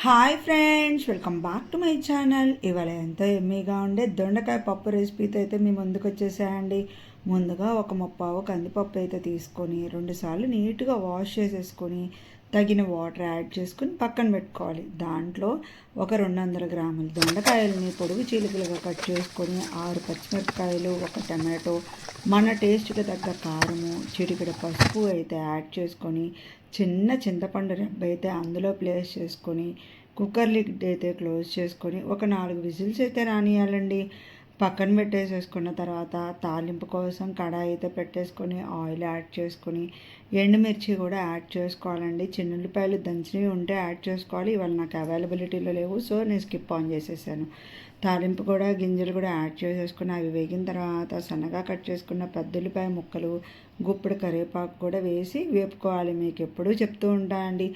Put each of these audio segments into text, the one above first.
Hi friends, welcome back to my channel. ఇవాళ ఎంతో ఎమ్మీగా ఉండే దొండకాయ పప్పు రెసిపీతో అయితే మీ ముందుకు వచ్చేసాయండి. ముందుగా ఒక ముప్పావు కందిపప్పు అయితే తీసుకొని 2 సార్లు నీట్గా వాష్ చేసేసుకొని తగిన వాటర్ యాడ్ చేసుకుని పక్కన పెట్టుకోవాలి. దాంట్లో ఒక 200 గ్రాముల దొండకాయలని పొడుగు చీలికలుగా కట్ చేసుకొని 6 పచ్చిమిరపకాయలు, ఒక టమాటో, మన టేస్ట్కి తగ్గ కారము, చిటికెడు పసుపు అయితే యాడ్ చేసుకొని చిన్న చింతపండు రెబ్బ అయితే అందులో ప్లేస్ చేసుకొని కుక్కర్ లిడ్ అయితే క్లోజ్ చేసుకొని ఒక 4 విజిల్స్ అయితే రానియాలండి. పక్కన పెట్టేసేసుకున్న తర్వాత తాలింపు కోసం కడాయి అయితే పెట్టేసుకొని ఆయిల్ యాడ్ చేసుకొని ఎండుమిర్చి కూడా యాడ్ చేసుకోవాలండి. చిన్నుల్లిపాయలు దంచినవి ఉంటే యాడ్ చేసుకోవాలి. ఇవాళ నాకు అవైలబిలిటీలో లేవు, సో నేను స్కిప్ ఆన్ చేసేసాను. తాలింపు కూడా గింజలు కూడా యాడ్ చేసేసుకుని అవి వేగిన తర్వాత సన్నగా కట్ చేసుకున్న పెద్దల్లిపాయ ముక్కలు, గుప్పెడు కరివేపాకు కూడా వేసి వేపుకోవాలి. మీకు ఎప్పుడూ చెప్తూ ఉంటానండి,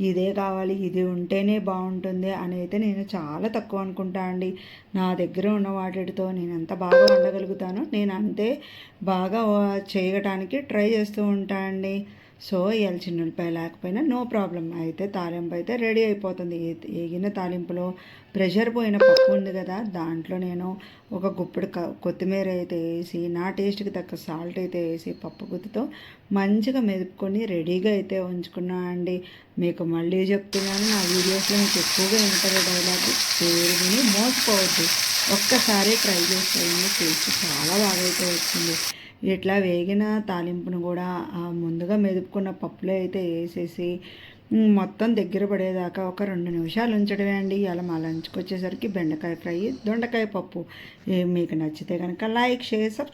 ఇదే కావాలి, ఇది ఉంటేనే బాగుంటుంది అని అయితే నేను చాలా తక్కువ అనుకుంటా అండి. నా దగ్గర ఉన్న వాటితో నేను ఎంత బాగా వండగలుగుతానో నేను అంతే బాగా చేయడానికి ట్రై చేస్తూ ఉంటాను అండి. సో ఇవాళ చిన్నులపాయ లేకపోయినా నో ప్రాబ్లం. అయితే తాలింపు అయితే రెడీ అయిపోతుంది. ఏగిన తాలింపులో ప్రెషర్ పోయిన పప్పు ఉంది కదా, దాంట్లో నేను ఒక గుప్పెడు కొత్తిమీర అయితే వేసి నా టేస్ట్కి తగ్గ సాల్ట్ అయితే వేసి పప్పు గుత్తితో మంచిగా మెదుపుకొని రెడీగా అయితే ఉంచుకున్నా అండి. మీకు మళ్ళీ చెప్తున్నాను, నా వీడియోస్లో మీకు ఎక్కువగా వింటారు డైలాగ్, పేరు విని మోసపోవద్దు. ఒక్కసారి ట్రై చేసేయండి, టేస్ట్ చాలా బాగా అయితే వచ్చింది. ఇట్లా వేగిన తాలింపును కూడా ముందుగా మెదుపుకున్న పప్పులో అయితే వేసేసి మొత్తం దగ్గర పడేదాకా ఒక 2 నిమిషాలు ఉంచడమే అండి. ఇలా మా లంచ్కి వచ్చేసరికి బెండకాయ ఫ్రై, దొండకాయ పప్పు. మీకు నచ్చితే కనుక లైక్, షేర్, సబ్స్క్రైబ్.